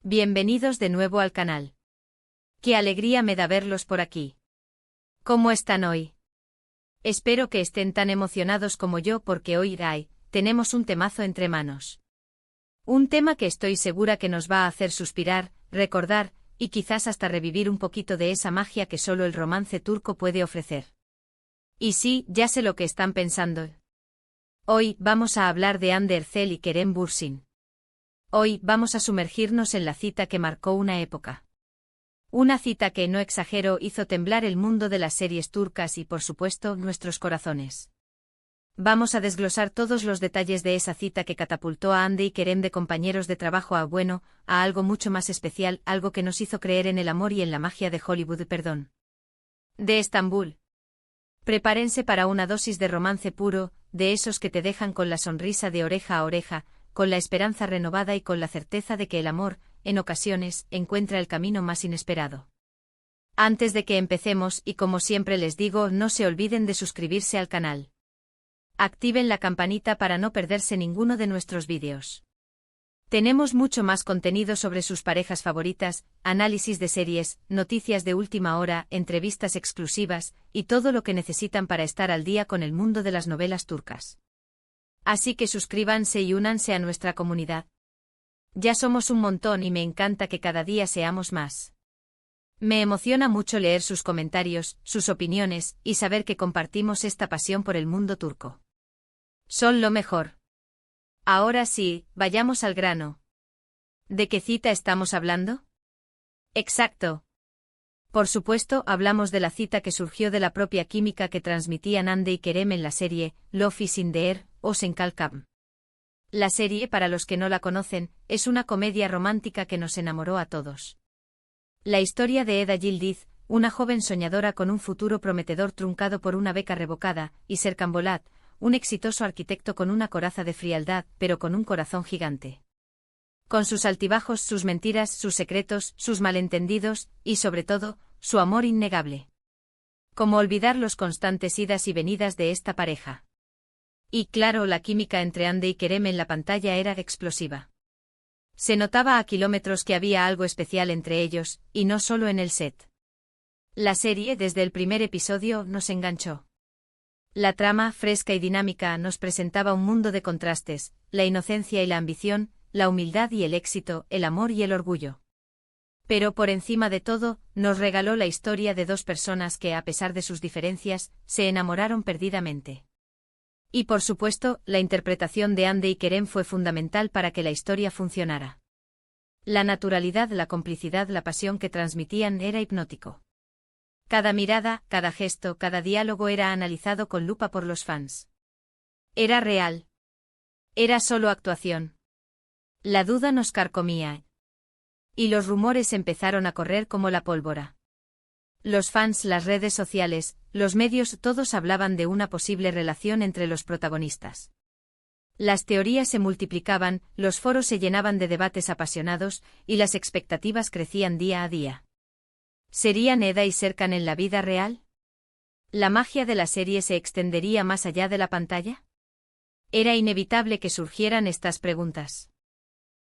Bienvenidos de nuevo al canal. Qué alegría me da verlos por aquí. ¿Cómo están hoy? Espero que estén tan emocionados como yo porque hoy tenemos un temazo entre manos. Un tema que estoy segura que nos va a hacer suspirar, recordar, y quizás hasta revivir un poquito de esa magia que solo el romance turco puede ofrecer. Y sí, ya sé lo que están pensando. Hoy vamos a hablar de Hande Erçel y Kerem Bürsin. Hoy vamos a sumergirnos en la cita que marcó una época. Una cita que, no exagero, hizo temblar el mundo de las series turcas y, por supuesto, nuestros corazones. Vamos a desglosar todos los detalles de esa cita que catapultó a Hande y Kerem de compañeros de trabajo a algo mucho más especial, algo que nos hizo creer en el amor y en la magia de Hollywood, de Estambul. Prepárense para una dosis de romance puro, de esos que te dejan con la sonrisa de oreja a oreja, con la esperanza renovada y con la certeza de que el amor, en ocasiones, encuentra el camino más inesperado. Antes de que empecemos, y como siempre les digo, no se olviden de suscribirse al canal. Activen la campanita para no perderse ninguno de nuestros vídeos. Tenemos mucho más contenido sobre sus parejas favoritas, análisis de series, noticias de última hora, entrevistas exclusivas, y todo lo que necesitan para estar al día con el mundo de las novelas turcas. Así que suscríbanse y únanse a nuestra comunidad. Ya somos un montón y me encanta que cada día seamos más. Me emociona mucho leer sus comentarios, sus opiniones, y saber que compartimos esta pasión por el mundo turco. Son lo mejor. Ahora sí, vayamos al grano. ¿De qué cita estamos hablando? Exacto. Por supuesto, hablamos de la cita que surgió de la propia química que transmitían Hande y Kerem en la serie Love is in the Air o Sen Kalkam. La serie, para los que no la conocen, es una comedia romántica que nos enamoró a todos. La historia de Eda Yildiz, una joven soñadora con un futuro prometedor truncado por una beca revocada, y Serkan Bolat, un exitoso arquitecto con una coraza de frialdad, pero con un corazón gigante. Con sus altibajos, sus mentiras, sus secretos, sus malentendidos, y sobre todo, su amor innegable. ¿Cómo olvidar los constantes idas y venidas de esta pareja? Y claro, la química entre Hande y Kerem en la pantalla era explosiva. Se notaba a kilómetros que había algo especial entre ellos, y no solo en el set. La serie, desde el primer episodio, nos enganchó. La trama, fresca y dinámica, nos presentaba un mundo de contrastes, la inocencia y la ambición, la humildad y el éxito, el amor y el orgullo. Pero por encima de todo, nos regaló la historia de dos personas que, a pesar de sus diferencias, se enamoraron perdidamente. Y por supuesto, la interpretación de Hande y Kerem fue fundamental para que la historia funcionara. La naturalidad, la complicidad, la pasión que transmitían era hipnótico. Cada mirada, cada gesto, cada diálogo era analizado con lupa por los fans. Era real. Era solo actuación. La duda nos carcomía. Y los rumores empezaron a correr como la pólvora. Los fans, las redes sociales, los medios, todos hablaban de una posible relación entre los protagonistas. Las teorías se multiplicaban, los foros se llenaban de debates apasionados, y las expectativas crecían día a día. ¿Serían Eda y Serkan en la vida real? ¿La magia de la serie se extendería más allá de la pantalla? Era inevitable que surgieran estas preguntas.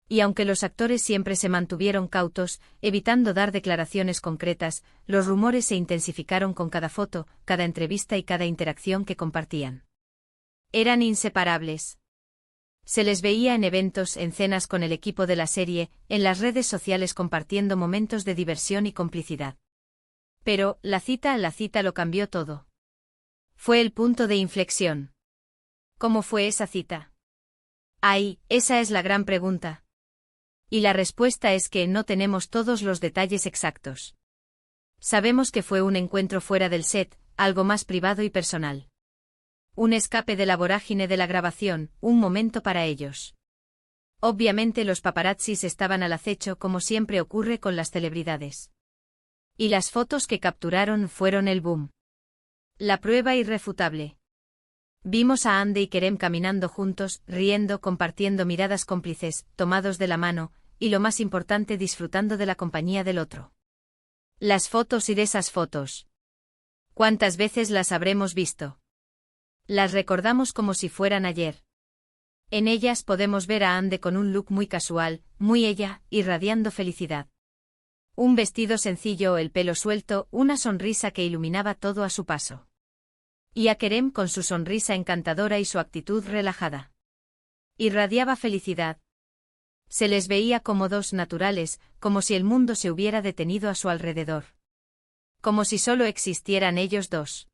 Y aunque los actores siempre se mantuvieron cautos, evitando dar declaraciones concretas, los rumores se intensificaron con cada foto, cada entrevista y cada interacción que compartían. Eran inseparables. Se les veía en eventos, en cenas con el equipo de la serie, en las redes sociales compartiendo momentos de diversión y complicidad. Pero, la cita lo cambió todo. Fue el punto de inflexión. ¿Cómo fue esa cita? Ay, esa es la gran pregunta. Y la respuesta es que no tenemos todos los detalles exactos. Sabemos que fue un encuentro fuera del set, algo más privado y personal. Un escape de la vorágine de la grabación, un momento para ellos. Obviamente los paparazzis estaban al acecho como siempre ocurre con las celebridades. Y las fotos que capturaron fueron el boom. La prueba irrefutable. Vimos a Hande y Kerem caminando juntos, riendo, compartiendo miradas cómplices, tomados de la mano, y lo más importante, disfrutando de la compañía del otro. Las fotos y de esas fotos. ¿Cuántas veces las habremos visto? Las recordamos como si fueran ayer. En ellas podemos ver a Ande con un look muy casual, muy ella, irradiando felicidad. Un vestido sencillo o el pelo suelto, una sonrisa que iluminaba todo a su paso. Y a Kerem con su sonrisa encantadora y su actitud relajada. Irradiaba felicidad. Se les veía cómodos, naturales, como si el mundo se hubiera detenido a su alrededor. Como si solo existieran ellos dos.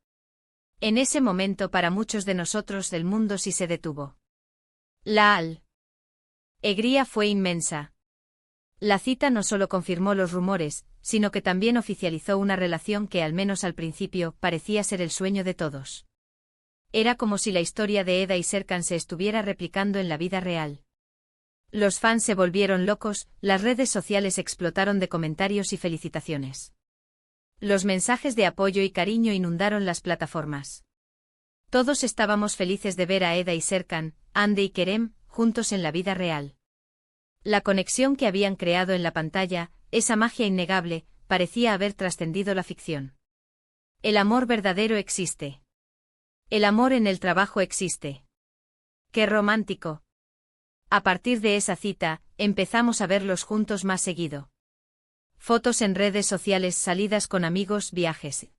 En ese momento para muchos de nosotros el mundo sí se detuvo. La alegría fue inmensa. La cita no solo confirmó los rumores, sino que también oficializó una relación que al menos al principio parecía ser el sueño de todos. Era como si la historia de Eda y Serkan se estuviera replicando en la vida real. Los fans se volvieron locos, las redes sociales explotaron de comentarios y felicitaciones. Los mensajes de apoyo y cariño inundaron las plataformas. Todos estábamos felices de ver a Eda y Serkan, Ande y Kerem, juntos en la vida real. La conexión que habían creado en la pantalla, esa magia innegable, parecía haber trascendido la ficción. El amor verdadero existe. El amor en el trabajo existe. ¡Qué romántico! A partir de esa cita, empezamos a verlos juntos más seguido. Fotos en redes sociales, salidas con amigos, viajes.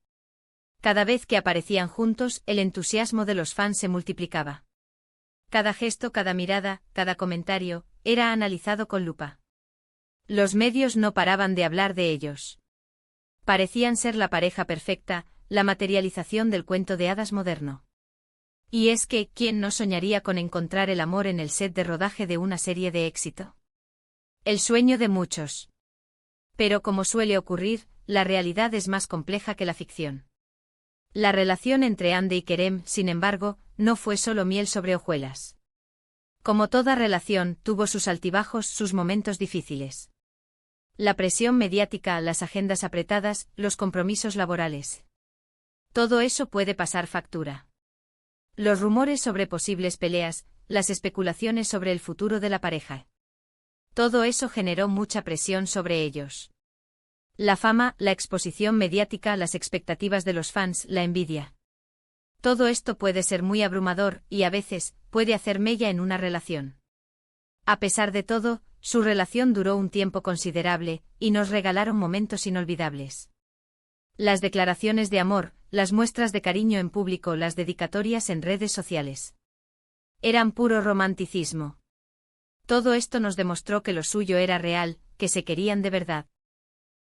Cada vez que aparecían juntos, el entusiasmo de los fans se multiplicaba. Cada gesto, cada mirada, cada comentario, era analizado con lupa. Los medios no paraban de hablar de ellos. Parecían ser la pareja perfecta, la materialización del cuento de hadas moderno. Y es que, ¿quién no soñaría con encontrar el amor en el set de rodaje de una serie de éxito? El sueño de muchos. Pero como suele ocurrir, la realidad es más compleja que la ficción. La relación entre Ande y Kerem, sin embargo, no fue solo miel sobre hojuelas. Como toda relación, tuvo sus altibajos, sus momentos difíciles. La presión mediática, las agendas apretadas, los compromisos laborales. Todo eso puede pasar factura. Los rumores sobre posibles peleas, las especulaciones sobre el futuro de la pareja. Todo eso generó mucha presión sobre ellos. La fama, la exposición mediática, las expectativas de los fans, la envidia. Todo esto puede ser muy abrumador y a veces puede hacer mella en una relación. A pesar de todo, su relación duró un tiempo considerable y nos regalaron momentos inolvidables. Las declaraciones de amor, las muestras de cariño en público, las dedicatorias en redes sociales. Eran puro romanticismo. Todo esto nos demostró que lo suyo era real, que se querían de verdad.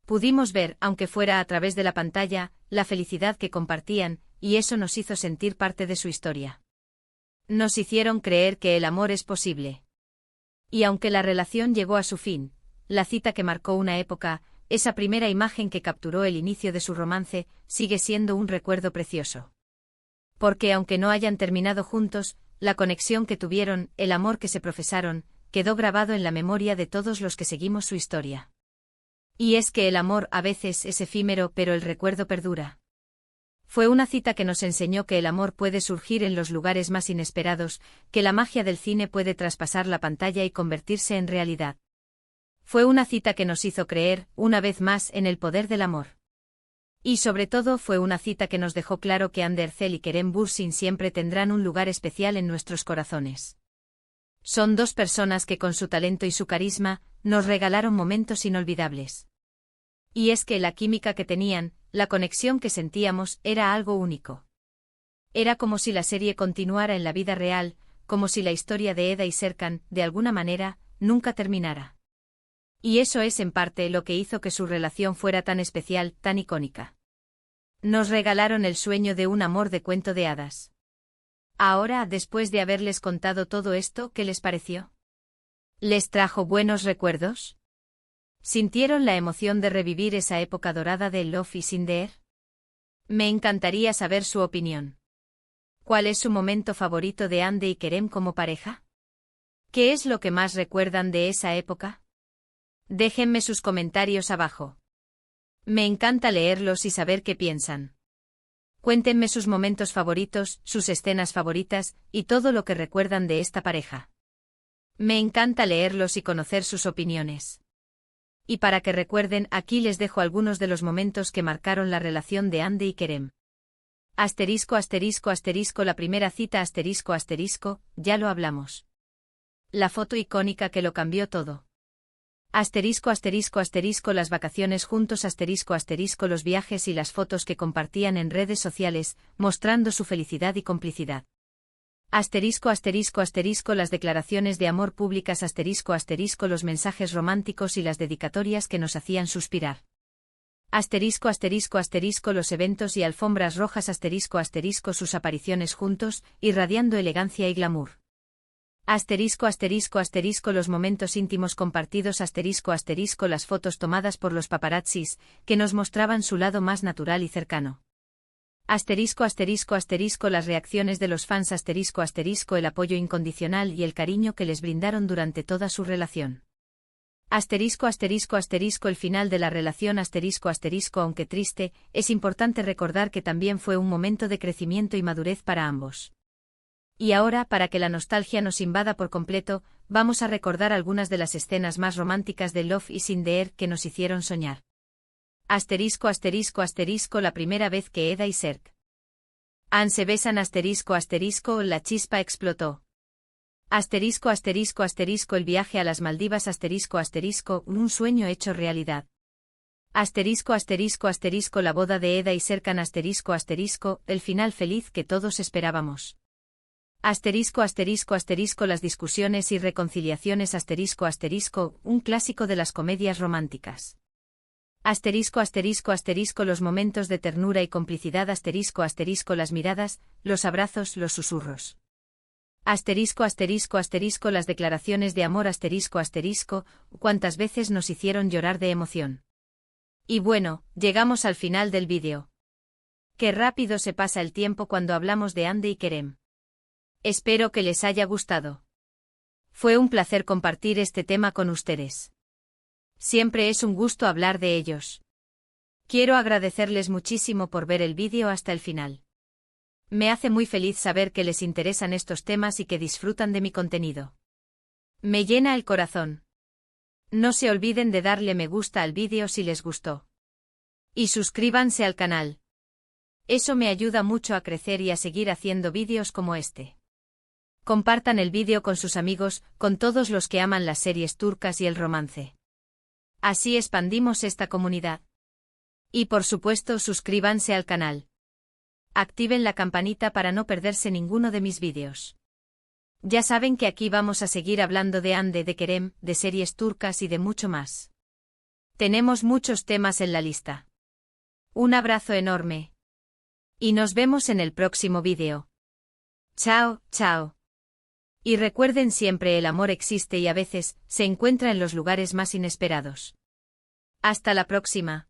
Pudimos ver, aunque fuera a través de la pantalla, la felicidad que compartían, y eso nos hizo sentir parte de su historia. Nos hicieron creer que el amor es posible. Y aunque la relación llegó a su fin, la cita que marcó una época, esa primera imagen que capturó el inicio de su romance, sigue siendo un recuerdo precioso. Porque aunque no hayan terminado juntos, la conexión que tuvieron, el amor que se profesaron, quedó grabado en la memoria de todos los que seguimos su historia. Y es que el amor a veces es efímero, pero el recuerdo perdura. Fue una cita que nos enseñó que el amor puede surgir en los lugares más inesperados, que la magia del cine puede traspasar la pantalla y convertirse en realidad. Fue una cita que nos hizo creer, una vez más, en el poder del amor. Y sobre todo fue una cita que nos dejó claro que Hande Erçel y Kerem Bürsin siempre tendrán un lugar especial en nuestros corazones. Son dos personas que con su talento y su carisma, nos regalaron momentos inolvidables. Y es que la química que tenían, la conexión que sentíamos, era algo único. Era como si la serie continuara en la vida real, como si la historia de Eda y Serkan, de alguna manera, nunca terminara. Y eso es en parte lo que hizo que su relación fuera tan especial, tan icónica. Nos regalaron el sueño de un amor de cuento de hadas. Ahora, después de haberles contado todo esto, ¿qué les pareció? ¿Les trajo buenos recuerdos? ¿Sintieron la emoción de revivir esa época dorada de Love is in the air? Me encantaría saber su opinión. ¿Cuál es su momento favorito de Hande y Kerem como pareja? ¿Qué es lo que más recuerdan de esa época? Déjenme sus comentarios abajo. Me encanta leerlos y saber qué piensan. Cuéntenme sus momentos favoritos, sus escenas favoritas, y todo lo que recuerdan de esta pareja. Me encanta leerlos y conocer sus opiniones. Y para que recuerden, aquí les dejo algunos de los momentos que marcaron la relación de Hande y Kerem. *******, la primera cita ****, ya lo hablamos. La foto icónica que lo cambió todo. Asterisco asterisco asterisco las vacaciones juntos asterisco asterisco los viajes y las fotos que compartían en redes sociales, mostrando su felicidad y complicidad. Asterisco asterisco asterisco las declaraciones de amor públicas asterisco asterisco los mensajes románticos y las dedicatorias que nos hacían suspirar. Asterisco asterisco asterisco los eventos y alfombras rojas asterisco asterisco sus apariciones juntos, irradiando elegancia y glamour. Asterisco asterisco asterisco los momentos íntimos compartidos asterisco asterisco las fotos tomadas por los paparazzis, que nos mostraban su lado más natural y cercano. Asterisco asterisco asterisco las reacciones de los fans asterisco asterisco el apoyo incondicional y el cariño que les brindaron durante toda su relación. Asterisco asterisco asterisco el final de la relación asterisco asterisco aunque triste, es importante recordar que también fue un momento de crecimiento y madurez para ambos. Y ahora, para que la nostalgia nos invada por completo, vamos a recordar algunas de las escenas más románticas de Love is in the Air que nos hicieron soñar. Asterisco asterisco asterisco la primera vez que Eda y Serk Ann se besan asterisco asterisco la chispa explotó. Asterisco asterisco asterisco el viaje a las Maldivas asterisco asterisco un sueño hecho realidad. Asterisco asterisco asterisco la boda de Eda y Serk Ann asterisco asterisco el final feliz que todos esperábamos. Asterisco asterisco asterisco las discusiones y reconciliaciones asterisco asterisco un clásico de las comedias románticas. Asterisco asterisco asterisco los momentos de ternura y complicidad asterisco asterisco las miradas, los abrazos, los susurros. Asterisco asterisco asterisco las declaraciones de amor asterisco asterisco, cuántas veces nos hicieron llorar de emoción. Y bueno, llegamos al final del vídeo. Qué rápido se pasa el tiempo cuando hablamos de Hande y Kerem. Espero que les haya gustado. Fue un placer compartir este tema con ustedes. Siempre es un gusto hablar de ellos. Quiero agradecerles muchísimo por ver el vídeo hasta el final. Me hace muy feliz saber que les interesan estos temas y que disfrutan de mi contenido. Me llena el corazón. No se olviden de darle me gusta al vídeo si les gustó. Y suscríbanse al canal. Eso me ayuda mucho a crecer y a seguir haciendo vídeos como este. Compartan el vídeo con sus amigos, con todos los que aman las series turcas y el romance. Así expandimos esta comunidad. Y por supuesto suscríbanse al canal. Activen la campanita para no perderse ninguno de mis vídeos. Ya saben que aquí vamos a seguir hablando de Hande, de Kerem, de series turcas y de mucho más. Tenemos muchos temas en la lista. Un abrazo enorme. Y nos vemos en el próximo vídeo. Chao, chao. Y recuerden siempre el amor existe y a veces se encuentra en los lugares más inesperados. Hasta la próxima.